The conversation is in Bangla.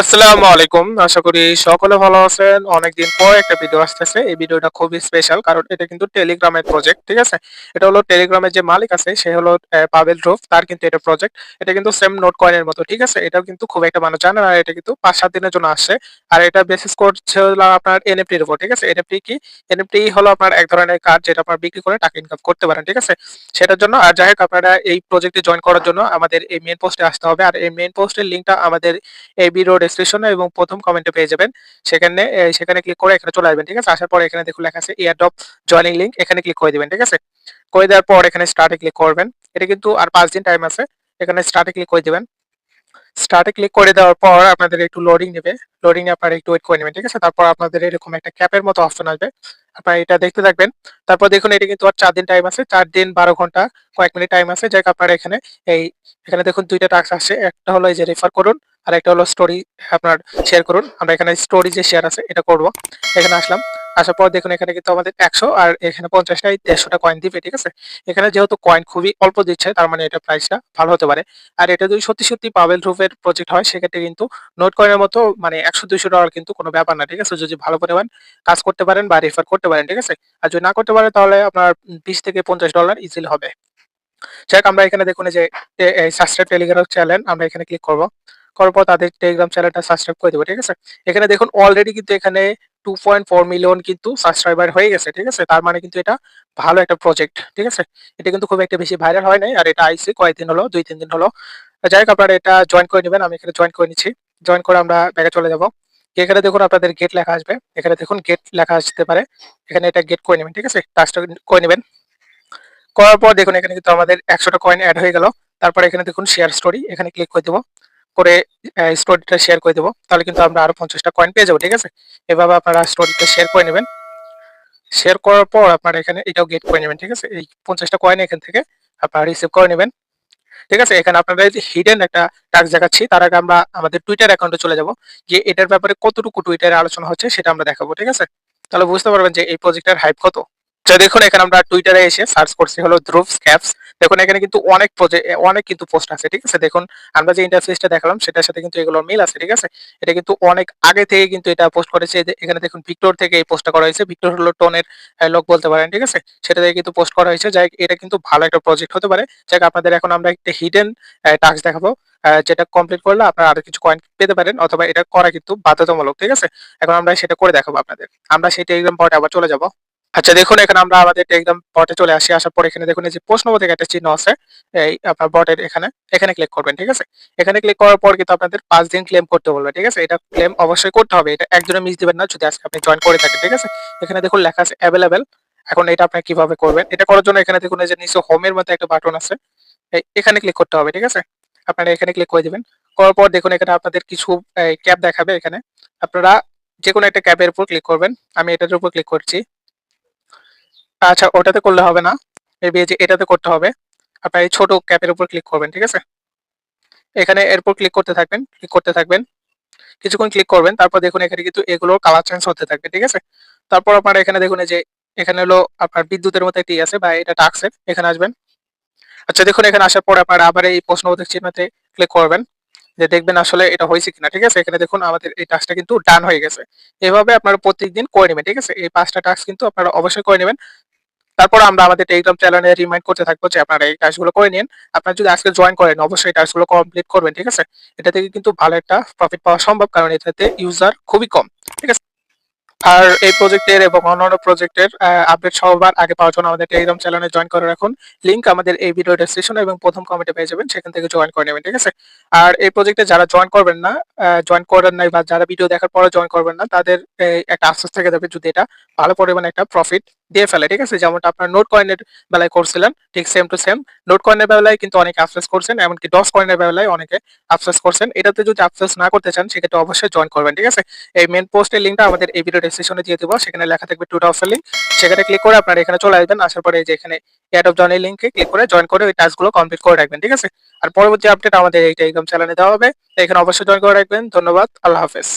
আসসালামু আলাইকুম। আশা করি সকলে ভালো আছেন। অনেকদিন পর একটা ভিডিও আসতেছে। এই ভিডিওটা খুবই স্পেশাল কারণ এটা কিন্তু টেলিগ্রামের প্রজেক্ট। ঠিক আছে? এটা হলো টেলিগ্রামের যে মালিক আছে সে হলো পাভেল ড্রোভ তার কিন্তু এটা প্রজেক্ট। এটা কিন্তু সেম নোট কয়েনের মতো। ঠিক আছে? এটাও কিন্তু খুব একটা মানুষ জানে না। আর এটা কিন্তু ৫-৭ দিনের জন্য আসছে। আর এটা বেসিস করছে হলো আপনার এনএফটি এর উপর। ঠিক আছে? এনএফটি কি? এনএফটি হলো আপনার এক ধরনের কার্ড যেটা আপনারা বিক্রি করে টাকা ইনকাম করতে পারেন। ঠিক আছে? সেটার জন্য আর যাই হোক আপনারা এই প্রজেক্টে জয়েন করার জন্য আমাদের এই মেইন পোস্টে আসতে হবে। আর এই মেইন পোস্টের লিংকটা আমাদের এই ভিডিও ডেসক্রিপশনে এবং ১ম কমেন্টে পেয়ে যাবেন। সেখানে ক্লিক করে এখানে চলে আসবেন। ঠিক আছে? আসার পরে এখানে দেখুন লেখা আছে এয়ারড্রপ জয়েনিং লিংক এখানে ক্লিক করে দিবেন। ঠিক আছে? করে দেওয়ার পর এখানে স্টার্ট এ ক্লিক করবেন। এটা কিন্তু আর ৫ দিন টাইম আছে। এখানে স্টার্ট এ ক্লিক করে দিবেন। স্টার্ট এ ক্লিক করে দেওয়ার পর আপনাদের একটু লোডিং নেবে। লোডিং এ আপনারা একটু ওয়েট করে নেবেন। ঠিক আছে? তারপর আপনাদের এরকম একটা ক্যাপের মতো অপশন আসবে। আপনারা এটা দেখতে থাকবেন। তারপর দেখুন এটা কিন্তু আর ৪ দিন টাইম আছে। ৪ দিন ১২ ঘন্টা কয়েক মিনিট টাইম আছে। যাই হোক আপনারা এই এখানে দেখুন ২ টা টাস্ক আসছে। একটা হলো এই যে রেফার করুন, আরেকটা হলো স্টোরি আপনার শেয়ার করুন। আমরা এখানে স্টোরি যে শেয়ার আছে এটা করব। এখানে আসলাম। আসার পর দেখুন এখানে কিন্তু আমাদের ১০০ আর এখানে ৫০ টায় ১৫০ টা কয়েন দিবে। ঠিক আছে? এখানে যেহেতু কয়েন খুবই অল্প দিচ্ছে তার মানে এটা প্রাইসটা ভালো হতে পারে। আর এটা যদি সত্যি পাভেল গ্রুপের প্রজেক্ট হয় সেক্ষেত্রে কিন্তু নোট কয়েনের মতো মানে $১০০-২০০ কিন্তু কোনো ব্যাপার না। ঠিক আছে? যদি ভালো পরিমাণ কাজ করতে পারেন বা রেফার করতে পারেন। ঠিক আছে? আর যদি না করতে পারেন তাহলে আপনার $২০-৫০ ইজিলি হবে। যাই হোক আমরা এখানে দেখুন এই যে এই সাবস্ক্রাইব টেলিগ্রাম চ্যানেল আমরা এখানে ক্লিক করব। করার পর তাদের টেলিগ্রাম চ্যানেলটা সাবস্ক্রাইব করে দেব। ঠিক আছে? এখানে দেখুন অলরেডি কিন্তু এখানে 2.4 মিলিয়ন কিন্তু সাবস্ক্রাইবার হয়ে গেছে। ঠিক আছে? তার মানে কিন্তু এটা ভালো একটা প্রজেক্ট। ঠিক আছে? এটা কিন্তু খুব একটা বেশি ভাইরাল হয় নাই। আর এটা আইছে কয়েকদিন হলো ২-৩ দিন হলো। যাই হোক আপনারা এটা জয়েন করে নিবেন। আমি এখানে জয়েন করে নিচ্ছি। জয়েন করে আমরা ব্যাকে চলে যাব। এখানে দেখুন আপনাদের গেট লেখা আসবে। এখানে দেখুন গেট লেখা আসতে পারে। এখানে এটা গেট করে নিবেন। ঠিক আছে? টাস্কটা করে নিবেন। করার পর দেখুন এখানে কিন্তু আমাদের ১০০ টা কয়েন এড হয়ে গেল। তারপরে এখানে দেখুন শেয়ার স্টোরি এখানে ক্লিক করে দেব। করে স্টোরিটা শেয়ার করে দেব। তাহলে কিন্তু আমরা আরো ৫০ টা কয়েন পেয়ে যাবো। ঠিক আছে? এভাবে আপনারা স্টোরিটা শেয়ার করে নিবেন। শেয়ার করার পর আপনারা এখানে এটাও গেট করে নিবেন। ঠিক আছে? এই ৫০ টা কয়েন এখান থেকে আপনারা রিসিভ করে নিবেন। ঠিক আছে? এখানে আপনাদের যে হিডেন একটা টাস্ক দেখাচ্ছি তার আগে আমরা আমাদের টুইটার অ্যাকাউন্টে চলে যাব। গিয়ে এটার ব্যাপারে কতটুকু টুইটারে আলোচনা হচ্ছে সেটা আমরা দেখাবো। ঠিক আছে? তাহলে বুঝতে পারবেন যে এই প্রজেক্টের হাইপ কত। দেখুন এখানে আমরা টুইটারে এসে সার্চ করছি হলো ধ্রুব স্ক্যাপস। দেখুন এখানে কিন্তু অনেক কিন্তু পোস্ট আছে। ঠিক আছে? দেখুন আমরা যে ইন্টারফেসটা দেখালাম সেটার সাথে কিন্তু এগুলোর মিল আছে। ঠিক আছে? এটা কিন্তু অনেক আগে থেকে কিন্তু এটা পোস্ট করেছে। এই যে এখানে দেখুন ভিক্টর থেকে এই পোস্টটা করা হয়েছে। ভিক্টর হলো টোনের লোক বলতে পারেন। ঠিক আছে? সেটা থেকে কিন্তু পোস্ট করা হয়েছে। যাই হোক এটা কিন্তু ভালো একটা প্রজেক্ট হতে পারে। যাই হোক আপনাদের এখন আমরা একটা হিডেন টাস্ক দেখাবো। যেটা কমপ্লিট করলে আপনারা আরো কিছু কয়েন পেতে পারেন অথবা এটা করা কিন্তু বাধ্যতামূলক। ঠিক আছে? এখন আমরা সেটা করে দেখাবো আপনাদের। আমরা সেই টেলিগ্রাম বটে আবার চলে যাব। আচ্ছা দেখুন এখানে আমরা আমাদের টেলিগ্রাম বটে চলে আসি। আসার পর এখানে দেখুন এই যে প্রশ্নবোধক একটা চিহ্ন আছে। এই আপনার বটের এখানে ক্লিক করবেন। ঠিক আছে? এখানে ক্লিক করার পর কিন্তু আপনাদের ৫ দিন ক্লেম করতে বলবে। ঠিক আছে? এটা ক্লেম অবশ্যই করতে হবে। এটা একদিনও মিস দিবেন না যদি আজকে আপনি জয়েন করে থাকেন। ঠিক আছে? এখানে দেখুন লেখা আছে এভেইলেবল। এখন এটা আপনি কিভাবে করবেন? এটা করার জন্য এখানে দেখুন এই যে নিচে হোম এর মতো একটা বাটন আছে। এখানে ক্লিক করতে হবে। ঠিক আছে? আপনারা এখানে ক্লিক করে দিবেন। করার পর দেখুন এখানে আপনাদের কিছু ক্যাপ দেখাবে এখানে। আপনারা যেকোনো একটা ক্যাপের উপর ক্লিক করবেন। আমি এটার উপর ক্লিক করছি। আচ্ছা ওটাতে করলে হবে না। মেবি এই যে এটাতে করতে হবে। আপনার এই ছোট ক্যাপের উপর ক্লিক করবেন। ঠিক আছে? এখানে এরপর ক্লিক করতে থাকবেন, ক্লিক করতে থাকবেন। কিছুক্ষণ ক্লিক করবেন। তারপর দেখুন এখানে কিন্তু এগুলোর কালার চেঞ্জ হতে থাকবে। ঠিক আছে? তারপর আপনারা এখানে দেখুন এই যে এখানে হলো আপনার বিদ্যুতের মতো একটি আছে বা এটা টাক্সের। এখানে আসবেন। আচ্ছা দেখুন এখানে আসার পর আপনারা আবার এই প্রশ্নবোধক চিহ্নতে ক্লিক করবেন। যে দেখবেন আসলে এটা হয়েছে কিনা। ঠিক আছে? এখানে দেখুন আমাদের এই টাস্কটা কিন্তু ডান হয়ে গেছে। এভাবে আপনারা প্রত্যেকদিন করে নিবেন। ঠিক আছে? এই ৫ টা টাস্ক কিন্তু আপনারা অবশ্যই করে নিবেন। তারপর আমরা আমাদের টেলিগ্রাম চ্যানেলে রিমাইন্ড করতে থাকবো যে আপনারা এই টাস্কগুলো করে নিন। আপনারা যদি আজকে জয়েন করেন অবশ্যই এই টাস্কগুলো কমপ্লিট করবেন। ঠিক আছে? এটা থেকে কিন্তু ভালো একটা প্রফিট পাওয়া সম্ভব কারণ এটাতে ইউজার খুবই কম। ঠিক আছে? আর এই প্রজেক্টের এবং অন্যান্য প্রজেক্টের আপডেট সবার আগে পাওয়ার জন্য আমাদের টেলিগ্রাম চ্যানেলে জয়েন করে রাখুন। লিংক আমাদের এই ভিডিও ডেসক্রিপশনে এবং ১ম কমেন্টে পেয়ে যাবেন। সেখান থেকে জয়েন করে নেবেন। ঠিক আছে? আর এই প্রজেক্টে যারা জয়েন করবেন না, জয়েন করেন নাই বা যারা ভিডিও দেখার পরে জয়েন করবেন না তাদের একটা আফসোস থেকে যাবে যদি এটা ভালো পরিমাণে একটা প্রফিট দিয়ে ফেলে। ঠিক আছে? যেমনটা আপনার নোট কয়েনের বেলায় করছিলেন ঠিক সেম টু সেম। নোট কয়েনের বেলায় কিন্তু অনেকে আফসোস করছেন। এমনকি ডস কয়েনের বেলায় অনেকে আফসোস করছেন। এটাতে যদি আফসোস না করতে চান সেক্ষেত্রে অবশ্যই জয়েন করবেন। ঠিক আছে? এই মেইন পোস্টের লিংকটা আমাদের এই ভিডিও ডেসক্রিপশনে দিয়ে দেবো। সেখানে লেখা থাকবে 2 টা অফার লিংক। সেখানে ক্লিক করে আপনারা এখানে চলে আসবেন। আসার পরে এই যে এখানে এড অফ জয়েন লিংকে ক্লিক করে জয়েন করে ওই টাস্কগুলো কমপ্লিট করে রাখবেন। ঠিক আছে? আর পরবর্তী আপডেট আমাদের এই টেলিগ্রাম চ্যানেলে দেওয়া হবে। তো এখানে অবশ্যই জয়েন করে রাখবেন। ধন্যবাদ। আল্লাহ হাফেজ।